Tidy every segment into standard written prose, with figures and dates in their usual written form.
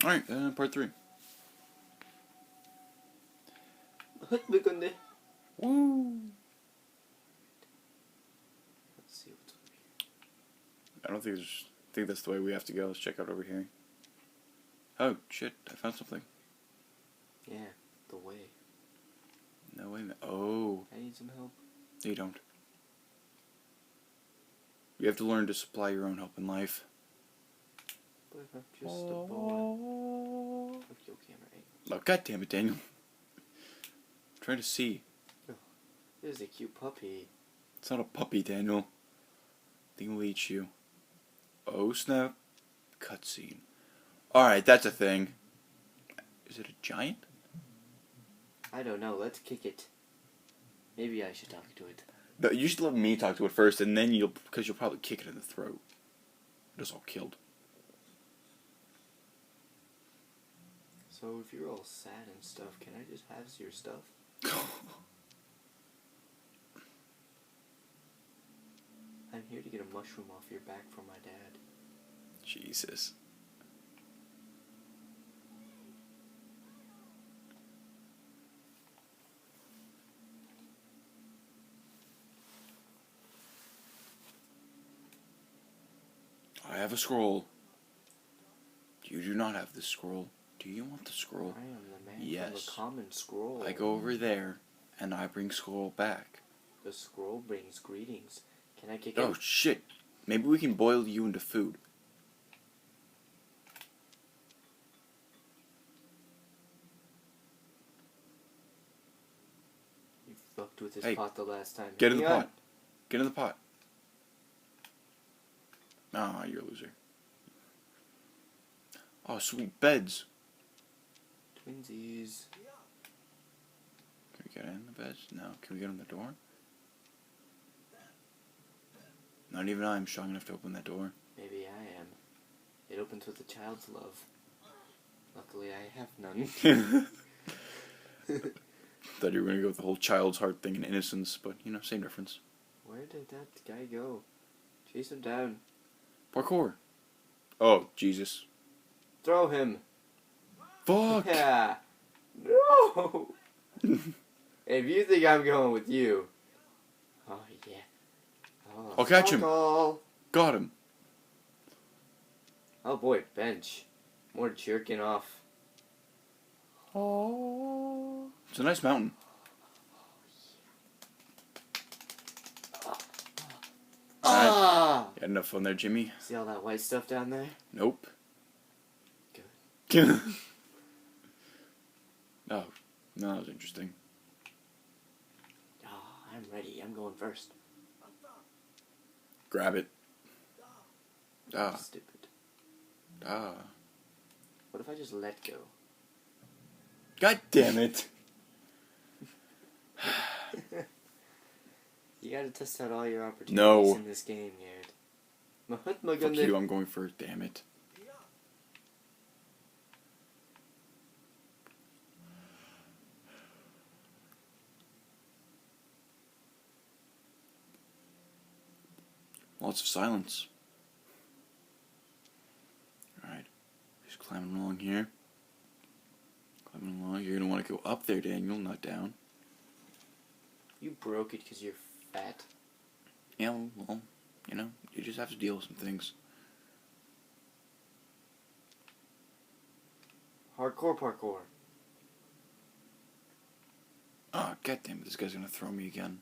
Alright, part 3. Woo! Let's see what's over here. I don't think that's the way we have to go. Let's check out over here. Oh, shit. I found something. Yeah, the way. No, wait a minute. Oh. I need some help. You don't. You have to learn to supply your own help in life. But if I'm just a boy. Look your camera angle. Oh, God damn it, Daniel. I'm trying to see. Oh, this is a cute puppy. It's not a puppy, Daniel. Thing will eat you. Oh, snap. Cutscene. Alright, that's a thing. Is it a giant? I don't know. Let's kick it. Maybe I should talk to it. No, you should let me talk to it first, and then because you'll probably kick it in the throat. It's all killed. So if you're all sad and stuff, can I just have your stuff? I'm here to get a mushroom off your back from my dad. Jesus. I have a scroll. You do not have the scroll. Do you want the scroll? I am the man Yes. from the common scroll. I go over there, and I bring scroll back. The scroll brings greetings. Can I kick it? Oh, shit. Maybe we can boil you into food. You fucked with his Hey, pot the last time. Get in the Hang on. pot. Get in the pot. Ah, you're a loser. Oh, sweet beds. Twinsies. Can we get in the beds? No. Can we get in the door? Not even I am strong enough to open that door. Maybe I am. It opens with a child's love. Luckily, I have none. Thought you were going to go with the whole child's heart thing and innocence, but, you know, same difference. Where did that guy go? Chase him down. Parkour. Oh, Jesus. Throw him. Fuck! Yeah. No! If you think I'm going with you. Oh, yeah. Oh, I'll catch him. Call. Got him. Oh boy, bench. More jerking off. Oh. It's a nice mountain. Ah! You had enough fun there, Jimmy? See all that white stuff down there? Nope. Good. Oh, no, that was interesting. Ah, I'm ready. I'm going first. Grab it. Ah. Stupid. Ah. What if I just let go? God damn it. You gotta test out all your opportunities No. in this game, Garrett. Mahatma Fuck Gandhi. you, I'm going first, damn it. Lots of silence. Alright. Just climbing along here. Climbing along. You're gonna want to go up there, Daniel, not down. You broke it because you're fat. Yeah, well, you know, you just have to deal with some things. Hardcore parkour. Ah, goddamn it, this guy's gonna throw me again.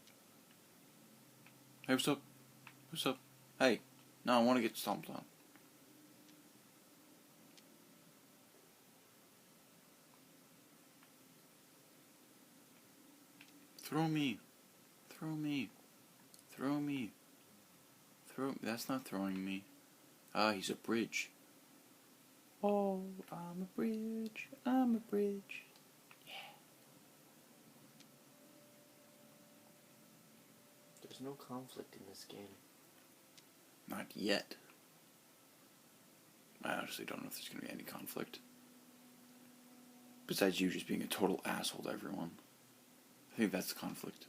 Hey, what's up? What's up? Hey, no, I want to get stomped on. Throw me. Throw me. Throw me. That's not throwing me. Ah, he's a bridge. Oh, I'm a bridge. I'm a bridge. Yeah. There's no conflict in this game. Not yet. I honestly don't know if there's going to be any conflict. Besides you just being a total asshole to everyone. I think that's the conflict.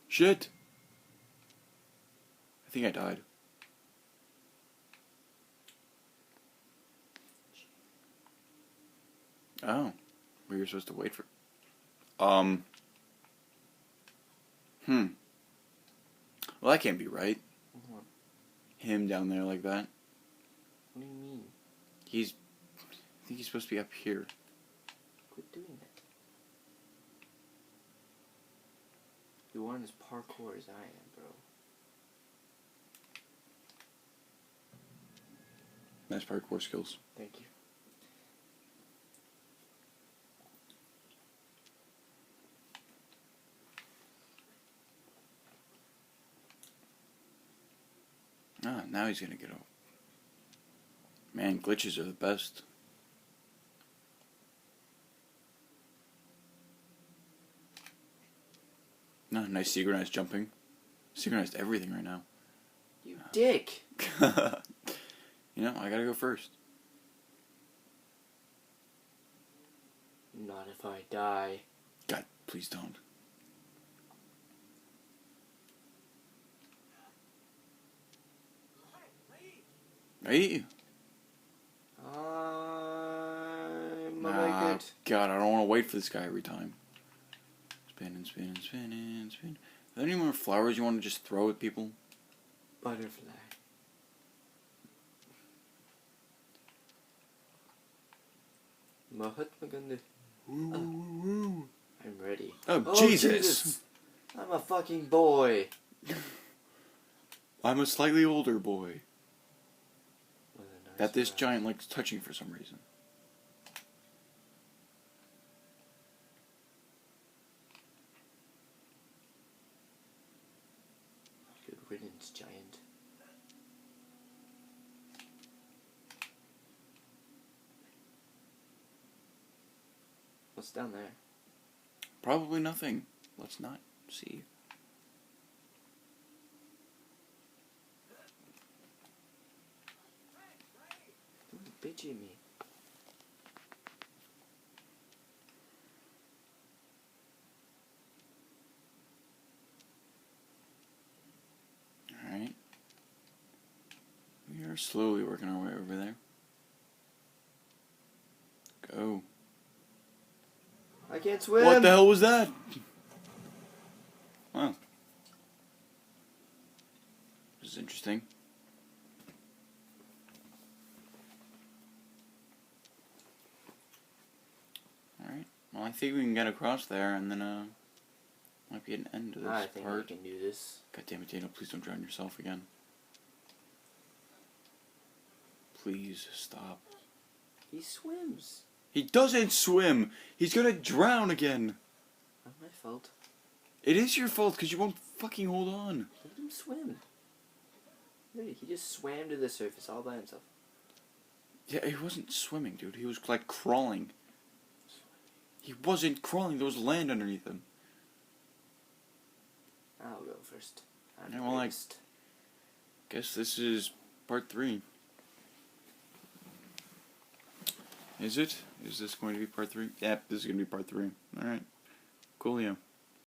Shit! I think I died. Oh. But you're supposed to wait for... Well, that can't be right. What? Him down there like that. What do you mean? I think he's supposed to be up here. Quit doing that. You aren't as parkour as I am, bro. Nice parkour skills. Thank you. Ah, now he's gonna get up. Man, glitches are the best. No, nice synchronized jumping. Synchronized everything right now. You dick! You know, I gotta go first. Not if I die. God, please don't. Right? Make it. God, I don't want to wait for this guy every time. Spinning, spinning, spinning, spinning. Are there any more flowers you want to just throw at people? Butterfly. Mahatma Gandhi. I'm ready. Oh, Jesus. I'm a fucking boy. I'm a slightly older boy. With a nice That this breath. giant likes touching for some reason. Good riddance, giant. What's down there? Probably nothing. Let's not see. Don't bitch at me. Alright. We are slowly working our way over there. Go. I can't swim. What the hell was that? Wow. This is interesting. Alright. Well, I think we can get across there and then, might be an end to this I think I part. can do this. God damn it, Daniel, please don't drown yourself again. Please stop. He swims. He doesn't swim! He's gonna drown again! Not my fault. It is your fault because you won't fucking hold on. Let him swim. Really, he just swam to the surface all by himself. Yeah, he wasn't swimming, dude. He was like crawling. He wasn't crawling. There was land underneath him. I'll go first. I'm Yeah, well, next. Guess this is part 3. Is it? Is this going to be part 3? Yep, this is going to be part 3. Alright. Coolio.